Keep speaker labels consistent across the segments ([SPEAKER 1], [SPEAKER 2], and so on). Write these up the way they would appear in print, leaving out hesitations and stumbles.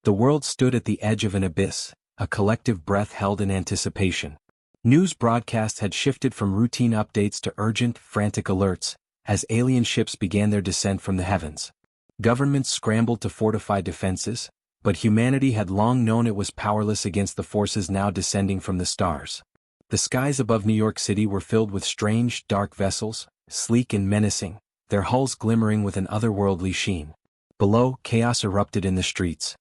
[SPEAKER 1] The world stood at the edge of an abyss, a collective breath held in anticipation. News broadcasts had shifted from routine updates to urgent, frantic alerts, as alien ships began their descent from the heavens. Governments scrambled to fortify defenses, but humanity had long known it was powerless against the forces now descending from the stars. The skies above New York City were filled with strange, dark vessels, sleek and menacing, their hulls glimmering with an otherworldly sheen. Below, chaos erupted in the streets.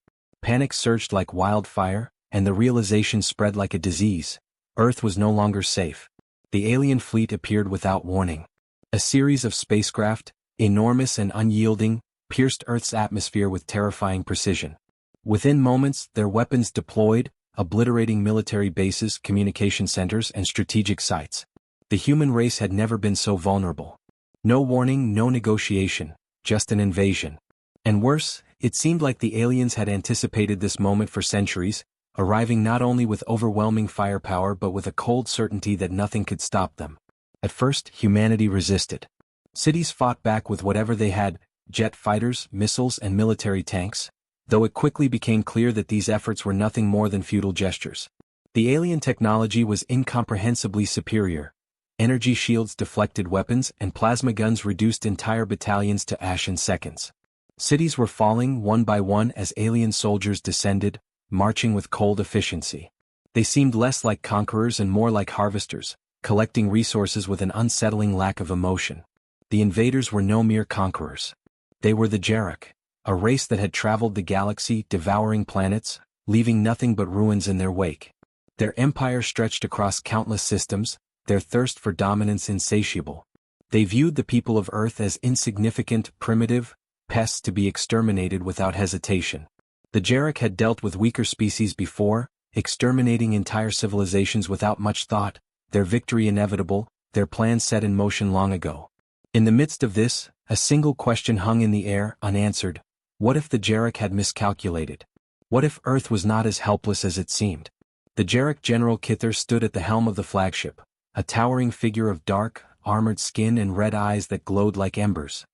[SPEAKER 1] Panic surged like wildfire, and the realization spread like a disease. Earth was no longer safe. The alien fleet appeared without warning. A series of spacecraft, enormous and unyielding, pierced Earth's atmosphere with terrifying precision. Within moments, their weapons deployed, obliterating military bases, communication centers, and strategic sites. The human race had never been so vulnerable. No warning, no negotiation, just an invasion. And worse, it seemed like the aliens had anticipated this moment for centuries, arriving not only with overwhelming firepower but with a cold certainty that nothing could stop them. At first, humanity resisted. Cities fought back with whatever they had, jet fighters, missiles, and military tanks, though it quickly became clear that these efforts were nothing more than futile gestures. The alien technology was incomprehensibly superior. Energy shields deflected weapons, and plasma guns reduced entire battalions to ash in seconds. Cities were falling one by one as alien soldiers descended, marching with cold efficiency. They seemed less like conquerors and more like harvesters, collecting resources with an unsettling lack of emotion. The invaders were no mere conquerors. They were the Jarek, a race that had traveled the galaxy, devouring planets, leaving nothing but ruins in their wake. Their empire stretched across countless systems, their thirst for dominance insatiable. They viewed the people of Earth as insignificant, primitive, pests to be exterminated without hesitation. The Jarek had dealt with weaker species before, exterminating entire civilizations without much thought, their victory inevitable, their plans set in motion long ago. In the midst of this, a single question hung in the air, unanswered. What if the Jarek had miscalculated? What if Earth was not as helpless as it seemed? The Jarek General Kither stood at the helm of the flagship, a towering figure of dark, armored skin and red eyes that glowed like embers.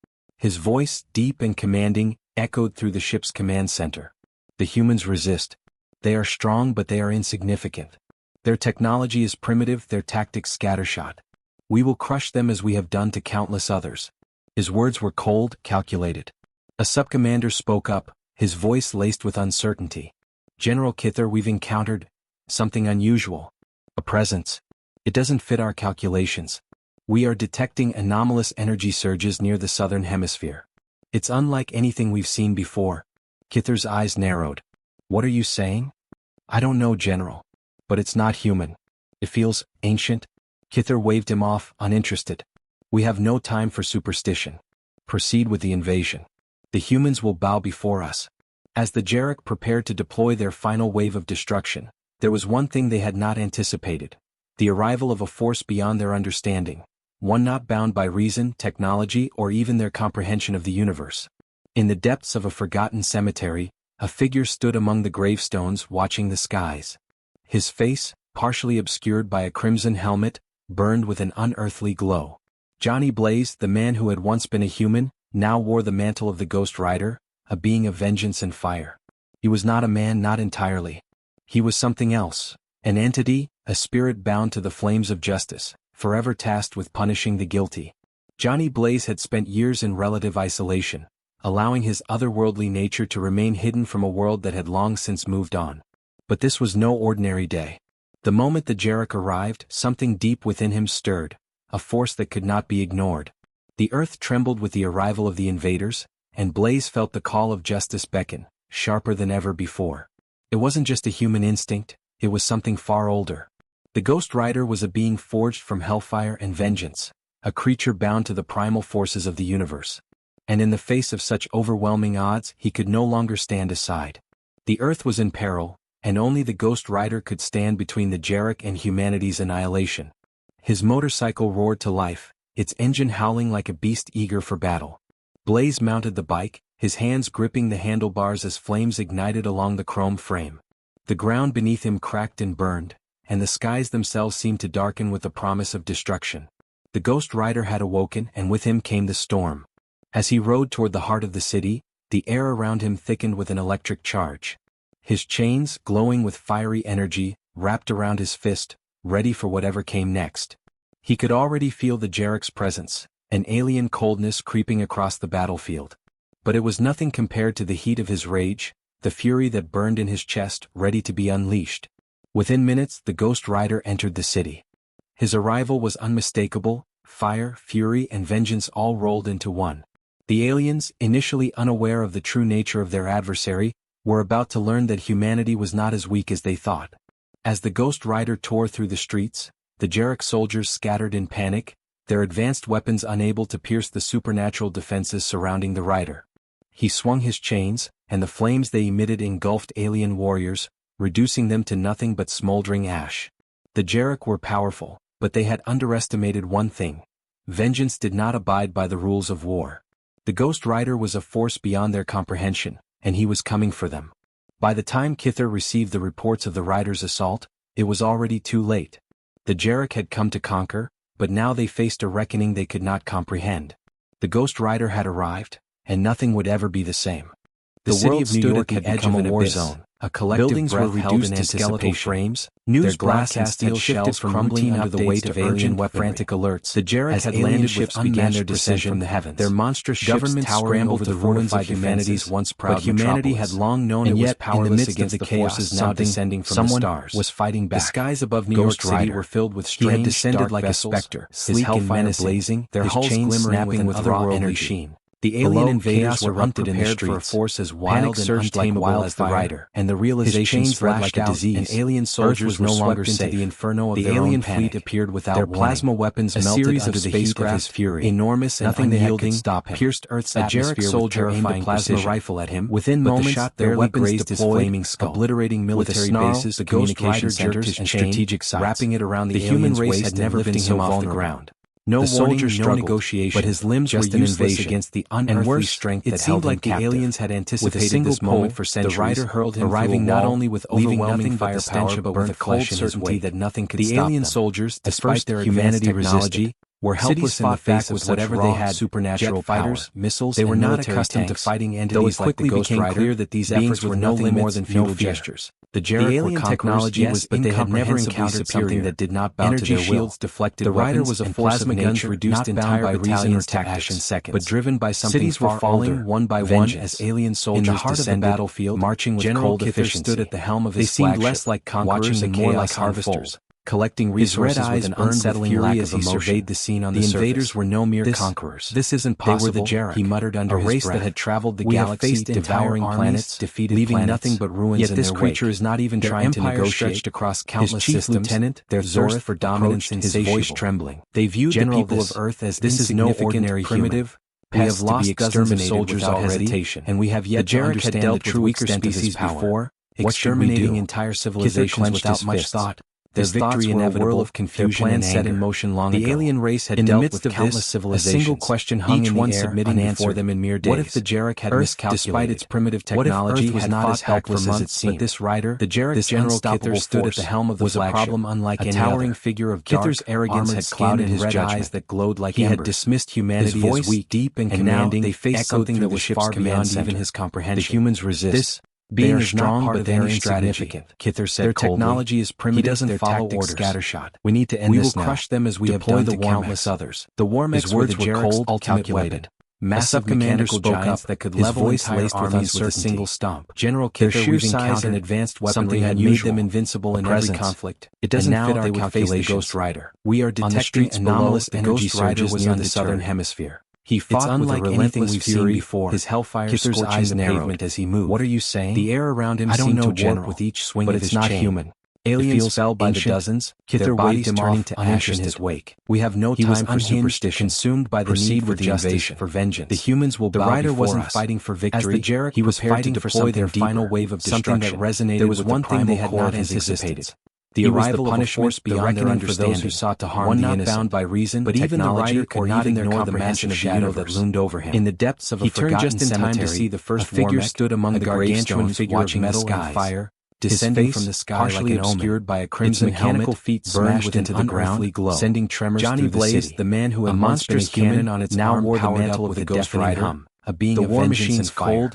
[SPEAKER 1] His voice, deep and commanding, echoed through the ship's command center. The humans resist. They are strong but they are insignificant. Their technology is primitive, their tactics scattershot. We will crush them as we have done to countless others. His words were cold, calculated. A sub-commander spoke up, his voice laced with uncertainty. General Kither, we've encountered something unusual. A presence. It doesn't fit our calculations. We are detecting anomalous energy surges near the southern hemisphere. It's unlike anything we've seen before. Kither's eyes narrowed. What are you saying? I don't know, General. But it's not human. It feels ancient. Kither waved him off, uninterested. We have no time for superstition. Proceed with the invasion. The humans will bow before us. As the Jarek prepared to deploy their final wave of destruction, there was one thing they had not anticipated. The arrival of a force beyond their understanding. One not bound by reason, technology, or even their comprehension of the universe. In the depths of a forgotten cemetery, a figure stood among the gravestones watching the skies. His face, partially obscured by a crimson helmet, burned with an unearthly glow. Johnny Blaze, the man who had once been a human, now wore the mantle of the Ghost Rider, a being of vengeance and fire. He was not a man, not entirely. He was something else, an entity, a spirit bound to the flames of justice, forever tasked with punishing the guilty. Johnny Blaze had spent years in relative isolation, allowing his otherworldly nature to remain hidden from a world that had long since moved on. But this was no ordinary day. The moment the Jarek arrived, something deep within him stirred, a force that could not be ignored. The earth trembled with the arrival of the invaders, and Blaze felt the call of justice beckon, sharper than ever before. It wasn't just a human instinct, it was something far older. The Ghost Rider was a being forged from hellfire and vengeance, a creature bound to the primal forces of the universe. And in the face of such overwhelming odds, he could no longer stand aside. The earth was in peril, and only the Ghost Rider could stand between the Jarek and humanity's annihilation. His motorcycle roared to life, its engine howling like a beast eager for battle. Blaze mounted the bike, his hands gripping the handlebars as flames ignited along the chrome frame. The ground beneath him cracked and burned, and the skies themselves seemed to darken with the promise of destruction. The Ghost Rider had awoken, and with him came the storm. As he rode toward the heart of the city, the air around him thickened with an electric charge. his chains glowing with fiery energy, wrapped around his fist, ready for whatever came next. He could already feel the Jarek's presence, an alien coldness creeping across the battlefield. But it was nothing compared to the heat of his rage, the fury that burned in his chest, ready to be unleashed. Within minutes, the Ghost Rider entered the city. His arrival was unmistakable, fire, fury, and vengeance all rolled into one. The aliens, initially unaware of the true nature of their adversary, were about to learn that humanity was not as weak as they thought. As the Ghost Rider tore through the streets, the Jarek soldiers scattered in panic, their advanced weapons unable to pierce the supernatural defenses surrounding the rider. He swung his chains, and the flames they emitted engulfed alien warriors, reducing them to nothing but smoldering ash. The Jarek were powerful, but they had underestimated one thing. Vengeance did not abide by the rules of war. The Ghost Rider was a force beyond their comprehension, and he was coming for them. By the time Kither received the reports of the Rider's assault, it was already too late. The Jarek had come to conquer, but now they faced a reckoning they could not comprehend. The Ghost Rider had arrived, and nothing would ever be the same. The city of New York had become a war zone. A collective buildings were reduced to skeletal frames, news glass and steel shells crumbling under the weight of alien frantic alerts. The Jarek had landed ships began their descent from the heavens. Their monstrous governments scrambled over the ruins of humanity's once proud metropolis. But humanity had long known it was powerless against the forces now descending from the stars. Was fighting back. The skies above New York City were filled with strange, descended like a specter, his hellfire blazing, their hulls glimmering with otherworldly sheen. The alien invaders were unprepared for a force as wild and untamable as the Rider, and the realization spread like a disease. And alien soldiers were no longer safe. Into the inferno of the alien fleet appeared without their plasma weapons melted under the heat of his fury. Enormous and unyielding, pierced Earth's atmosphere. A Jarek soldier aimed a plasma rifle at him. Within moments, their weapons grazed his flaming skull, obliterating military bases, the Ghost Rider centers, and strategic sites, wrapping it around the human race had never been so off the ground. No warning, no negotiation, but his limbs were useless against the unearthly strength that held him captive. It seemed like the aliens had anticipated this moment for centuries. The Rider hurled him arriving not only with overwhelming firepower but with a cold certainty that nothing could stop them. The alien soldiers, despite their humanity technology, were helpless in the face of whatever they had: supernatural fighters, missiles. They were not accustomed to fighting entities like the Ghost Rider. It quickly became clear that these efforts were nothing more than futile gestures. The alien technology was, but they had never encountered something that did not bow to their shields deflected. The Rider was a force of nature, reduced entire by reason or tactics, in seconds, but driven by something cities were falling one by one as alien soldiers in the heart of the battlefield, marching with cold efficiency. Stood at the helm of his flagship. They seemed less like conquerors and more like harvesters, collecting resources with an unsettling lack of emotion. He surveyed the scene on the surface. The invaders were no mere conquerors. This isn't possible. They were the Jarek, he muttered under his breath. A race that had traveled the galaxy, devouring planets, defeated leaving nothing but ruins in their wake. Yet this creature is not even trying to negotiate. Stretched across countless systems. His chief lieutenant, their thirst for dominance, his voice trembling. They viewed the people of Earth as this is no ordinary primitive. We have lost dozens of soldiers already, and we have yet to understand the true extent of his power, exterminating entire civilizations without much thought. Their victory inevitable, of confusion and set in motion long ago. The alien race had dealt with countless civilizations. A single question hung in the air, unanswered them in mere days. What if the Jarek had miscalculated? Despite its primitive technology, was not as helpless as it seemed. But this Rider, the Jarek, this General Kither, stood at the helm of the flagship, was a problem unlike any other. A towering figure of dark, Kither's arrogance had clouded his eyes that glowed like embers. He had dismissed humanity as weak, deep, and commanding. They faced something that was far beyond even his comprehension. The humans resist. Being strong, but they are insignificant. Kither said their coldly. Technology is primitive. He doesn't follow orders. Scattershot. We need to end this now. We will crush them as we have done to countless others. The Warmechs were the Jarek's ultimate weapon. Massive mechanical giants that could level entire armies with a single stomp. General Kither, sheer size and advanced weaponry had made them invincible in every conflict. It doesn't fit our calculations. The Ghost Rider. We are detecting anomalous energy surges near the southern hemisphere. He fought with a relentless fury before. His hellfire Kither's eyes narrowed as he moved. What are you saying? The air around him seemed to warp with each swing of his chain. But it's not human. Aliens fell by the dozens, Kither waved him turning to ash in his wake. We have no time for superstition, consumed by the need for justice, for vengeance. The humans will bow before us. The Rider wasn't fighting for victory. As the Jarek, he was fighting for something final wave of destruction. Something that resonated. There was one thing they had not anticipated. The arrival of a force beyond their understanding for those who sought to harm the innocent. One not bound by reason, but even the Rider could not ignore the massive shadow that loomed over him. In the depths of a forgotten cemetery, he turned just in time to see the first figure stood among the gargantuan figure of metal and fire, descending from the sky partially like obscured by a crimson mechanical feet burned into the ground, sending tremors through the city. The man who had once been a human on its now wore the mantle of the Ghost Rider, a being of vengeance and fire.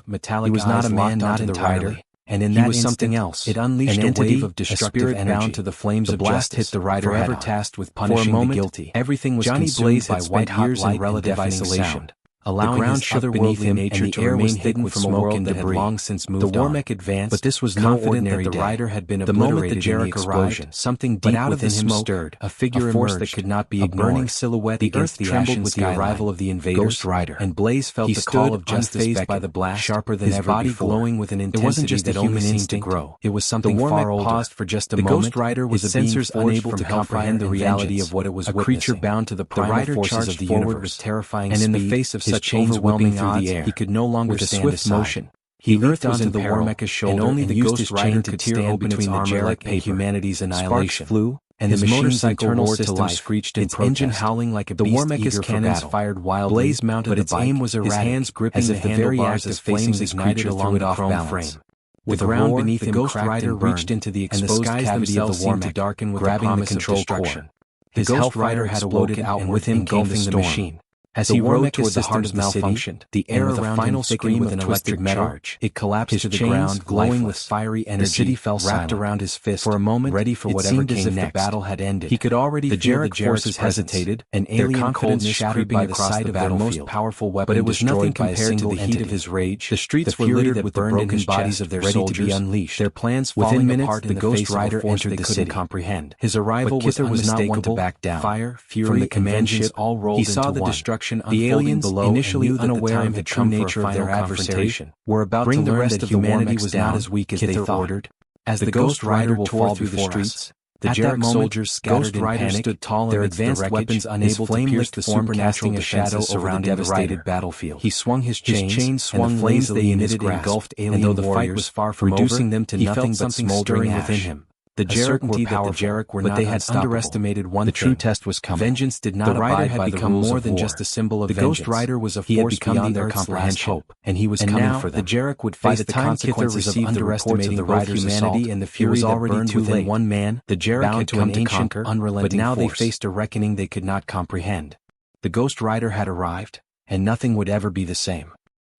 [SPEAKER 1] He was not a man, not entirely. And in that something else. It unleashed a wave of destructive energy. Bound to the flames of blast hit the rider forever tasked with punishing the guilty. Everything was Johnny Blaze by white-hot light and relative isolation, allowing his otherworldly nature to remain hidden from a world that had long since moved on. The Warmech advanced, but this was no ordinary day. The rider had been obliterated in the explosion. Something deep within him stirred. A figure emerged that could not be ignored. A burning silhouette against the earth trembled with the arrival of the invaders. Ghost Rider. And Blaze felt the call of justice by the blast, sharper than ever before. His body glowing with an intensity that only seemed to grow. It was something far older. The Warmech paused for just a moment. The Ghost Rider was a being unable to comprehend the reality of what it was witnessing. A creature bound to the primal forces of the universe with terrifying speed, and in the face of such overwhelming odds, he could no longer stand aside. With a swift motion, he leaped onto the Warmech's shoulder, and only the Ghost Rider could stand between the Jarek and humanity's annihilation. Sparks flew, and the motorcycle roared to life, screeched its engine howling like a beast. The Warmech's cannons fired wildly, Blaze mounted but its aim was erratic, his hands gripping as if the very act of flames ignited along the chrome frame. With the ground beneath him, Ghost Rider reached into the exposed cavity of the Warmech, to darken with grabbing the control cord. His Hellfire had exploded out, and with him engulfing the machine. As he rode toward the heart of the malfunctioned, the air around him thickened with an electric charge. It collapsed to the ground, glowing with fiery energy. The city fell wrapped around his fist for a moment, ready for whatever came next. The battle had ended. He could already feel the forces hesitated, and alien coldness shattered by the sight of their most powerful weapon. But it was nothing compared to the heat of his rage. The streets were littered with the broken bodies of their soldiers, unleashed. Their plans falling apart in the Ghost Rider entered the city. Comprehend. His arrival was not one to back down. Fire, fury, and vengeance all rolled into one. He saw the destruction. The aliens, initially unaware of the true nature of their adversary, were about to learn that humanity was not as weak as they thought. As the Ghost Rider tore through the streets, the Jarek soldiers scattered in panic, stood tall their advanced weapons unable to pierce the supernatural shadow around the devastated battlefield. He swung his chains, and the flames they emitted engulfed alien warriors, reducing them to nothing but smoldering within him. The Jarek were not, but they had underestimated one thing. The true test was coming. Vengeance did not abide by the rules more than just a symbol of vengeance. The Ghost Rider was a force beyond their comprehension, and he was coming for them. The Jarek would face the consequences of underestimating the rider's humanity and the fury that burned within one man. The Jarek had come to conquer, but now they faced a reckoning they could not comprehend. The Ghost Rider had arrived, and nothing would ever be the same.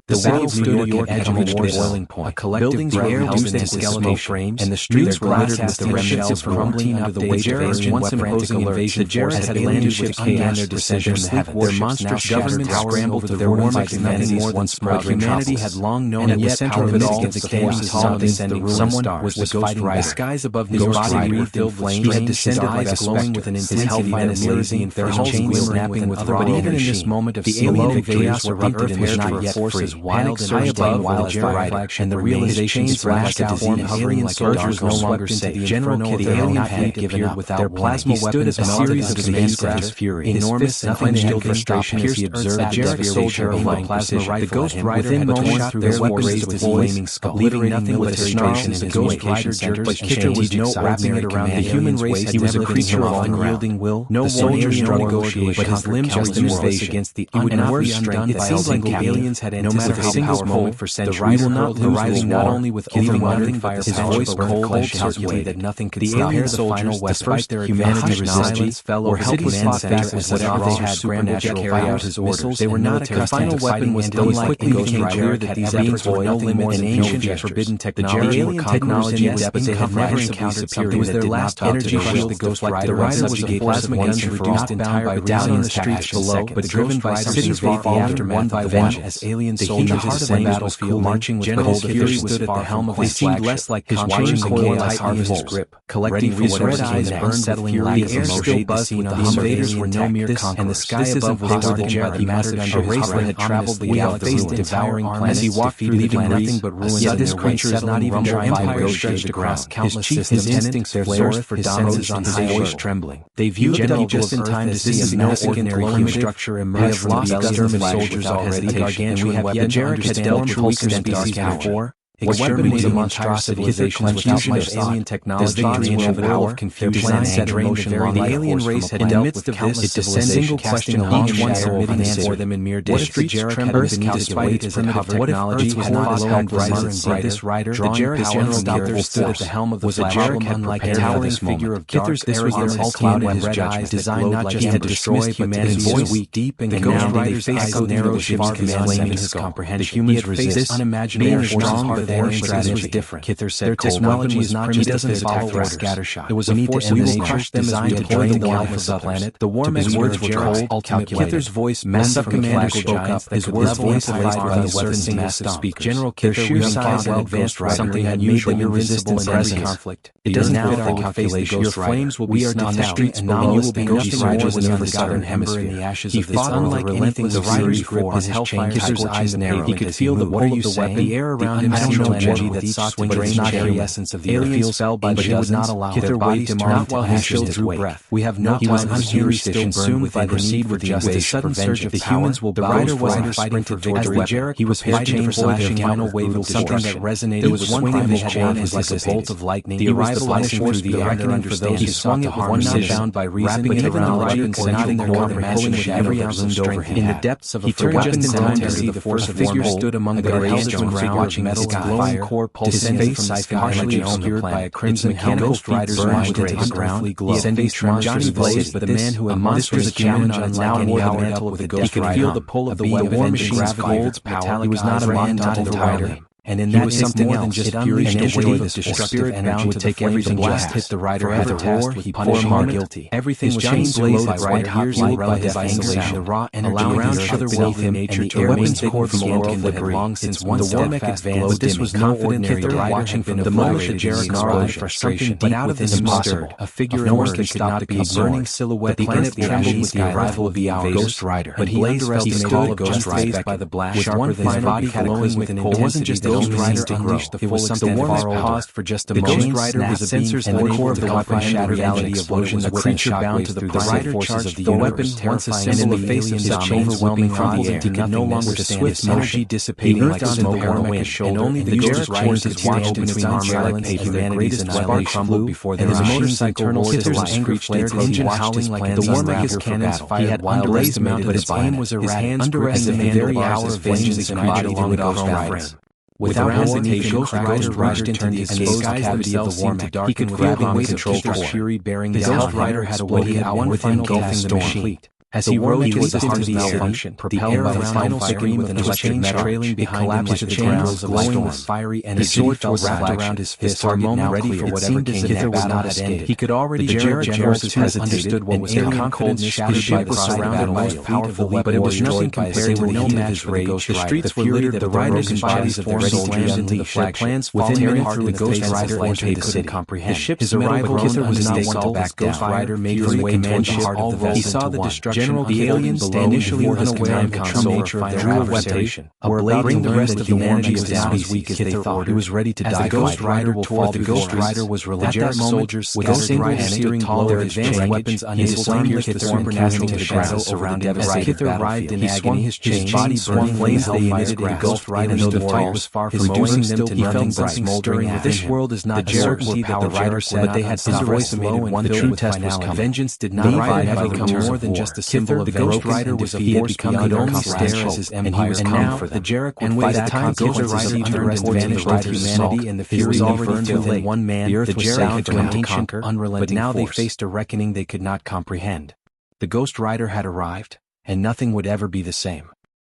[SPEAKER 1] The city of New York had come to a boiling point. Buildings were reduced into skeletal frames, and the streets were littered with the remnants of crumbling under the weight of alien once imposing invasion. The Jarek had landed with unmatched precision in the heavens. Their monstrous government scrambled to their war like humanity's once proud humanity had long known at the center of it all the chaos of descending someone was the Ghost Rider. The skies above New York City wreathed in flames. He had descended like a glowing with an intensity that amazed and their chains snapping with raw energy. But even in this moment of alien invaders were erupted and was not yet free. Wild and high above wildfire, and the realization flashed out form hovering like birds no longer safe. General Kitty alien fleet appeared without their plasma weapons a series of spacegraphs fury. Enormous unquenchable frustration as he observed the Jarek soldier aim a plasma rifle. The Ghost Rider had torn through their weapons with his flaming skull, leaving nothing but snarls in his Ghost Rider centers. But Kitcher was no wrapping it around the human race. He was a creature of unyielding will. No soldiers no negotiation, but his limbs just invasion against the unworthy strength. It seemed like the aliens had anticipated power moment for centuries. We will not lose not only with overwhelming fire, his voice cold certainty that nothing could stop the soldiers despite their humanity resistance fell over helpless factors as whatever they had supernatural carry out his orders. They were not a final weapon was done like quickly became clear that these beings were nothing more than ancient and forbidden technology. The alien technology but they had never encountered something was their last energy shield. The Ghost Rider. The rider was a plasma gun reduced entire battalions the streets below, but driven by cities far after one by one as alien soldiers ascended battlefield marching with cold fury stood at the helm of his flagship. Less like his chains coiled tight in his grip, collecting resources eyes burned settling the air still buzzed with the invaders were no mere conquerors. And the sky above was darkened by the massive race that had traveled the galaxy faced devouring planets. As he walked through leaving nothing but ruins. This creature is not even their empire stretched across countless systems. His instincts flared for dominance on his voice trembling. They viewed the people just in time to see a massive glowing structure emerge from the belly of the soldiers already. A gargantuan weapon. The Jarek had dealt with weaker species before. What weapon was a monstrosity civilizations without much alien technology and the power of confusion and motion the alien race had dealt with countless it descending casting each one soul of an answer for them in mere day. The Jarek had beneath despite its primitive technology was not held brighter and brighter. This rider, the Jarek general Kithers stood at the helm of the flagship unlike a towering figure of Kithers arrogance ultimate and red eyes designed not just to destroy humanity's voice deep and Ghost Rider's eyes narrowed his flaming his comprehension. The humans resist unimaginable strong but their strategy was different. Kithar said their technology was not just a physical scattershot. It was a force of nature designed to drain the life of the planet. The war men's words were cold, calculated. Kithar's voice massive commander spoke up. His words amplified by the weapon's massive speakers. General Kithar size and advanced something unusual and irresistible in every conflict. It doesn't fit our calculation. Your flames will be on the streets below. You will be nothing more than the southern hemisphere in the ashes of the fought unlike anything the riders grip. His Kithar's eyes narrowed. He could feel the pull of the weapon. The air around him seemed energy that sought to drain the very essence of the aliens fell by the dozens. Kithar waved him on while he still drew breath. We have no time to hear still consumed by the need for justice. A sudden surge of the humans will bow. The rider wasn't fighting for victory. He was fighting for flashing final wave of something that resonated. There was one thing that chain was like a bolt of lightning. The arrival of force through the reckoning for those who swung it with one not bound by reason, but even the logic or not in their comprehension with every ounce over him. In the depths of a weapon down to see the force of figure stood among the gargantuan figure watching metal glowing core pulsating from Scifi partially obscured by a crimson helmet. Riders burned with its ground. He had faced Johnny Blaze, but the man who had monstrous a challenge on its now more than mental with a ghost. He could feel the pull of the war machine's gold's power. He was not a man, not entirely. And in that was something more than just fury and wave of destructive energy would take everything blast hit the rider had the roar, he punished him guilty. Everything was changed by white hot light by his isolation, the raw energy around other beneath him, nature and the weapons poured from a world that had long since one steadfast advanced. But this was not ordinary. The watching from the moment the Jericho snarled frustration, but out of this impossible, a figure no one could stop the burning silhouette. The planet trembled with the arrival of the Ghost Rider, but he underestimated all Ghost Rider by the blast. With one final glowing with an intensity that Ghost Rider unleashed the full extent. The warmth paused for just a moment. The Ghost Rider was a sensors and the core of the weapon shattered reality explosion. The creature bound to the rider forces of the weapon once assembled in the face of the chains whipping from the air. He could no longer withstand swift energy dissipating like smoke on a wind, and only the Ghost Rider's watched between arms like humanity's annihilation flew before their eyes. Motorcycle Kithar's anger flared, engine howling like the Warmaker's cannons fired underestimated, but its aim was erratic, underestimated the very hour of vengeance and body along the Ghost Rider. Without hesitation, Ghost Rider rushed into the exposed cavity of the Warmaker. He could feel the weight of Kithar's fury bearing the Ghost Rider had awaited one engulfing the machine. As he rode towards the heart of the malfunction, propelled by the final scream with an electric metal trailing behind him like the chains glowing with fiery energy. His sword fell wrapped around his fist, for a moment ready for whatever came. Kithar was not ended. He could already the generals hesitated what was their confidence shattered. His ship was surrounded by a powerful weapon, but it was nothing compared to no match for the Ghost Rider. The streets were littered the riders and bodies of their soldiers into the plans within heart the Ghost Rider entered the city. Comprehend. His arrival, Kithar was not one to back down. Ghost Rider made his way toward the heart of the vessel. He saw the destruction. The aliens, initially unaware of the true nature of their adversation, were about to learn the rest of humanity was down as weak as they thought. He was ready to die. The Ghost Rider will fall. The Ghost Rider was relentless. Soldiers with a single searing blow of advanced weapons unable to pierce the supernatural shadow around him. As Kithar writhed in agony, his body burned flames they emitted. The Ghost Rider, though the fight was far from reducing them to nothing but smoldering. This world is not the certainty that the Rider said, but they had his voice low and the true test was coming. Vengeance did not become more than just a symbol of vengeance. The Rider was a force beyond only stare as his empire and now the Jericho and by the time Ghost Rider turned and vanished with humanity and the fury already within one man, the Jericho had to ancient, unrelenting but now they faced a reckoning they could not comprehend. The Ghost Rider had arrived, and nothing would ever be the same.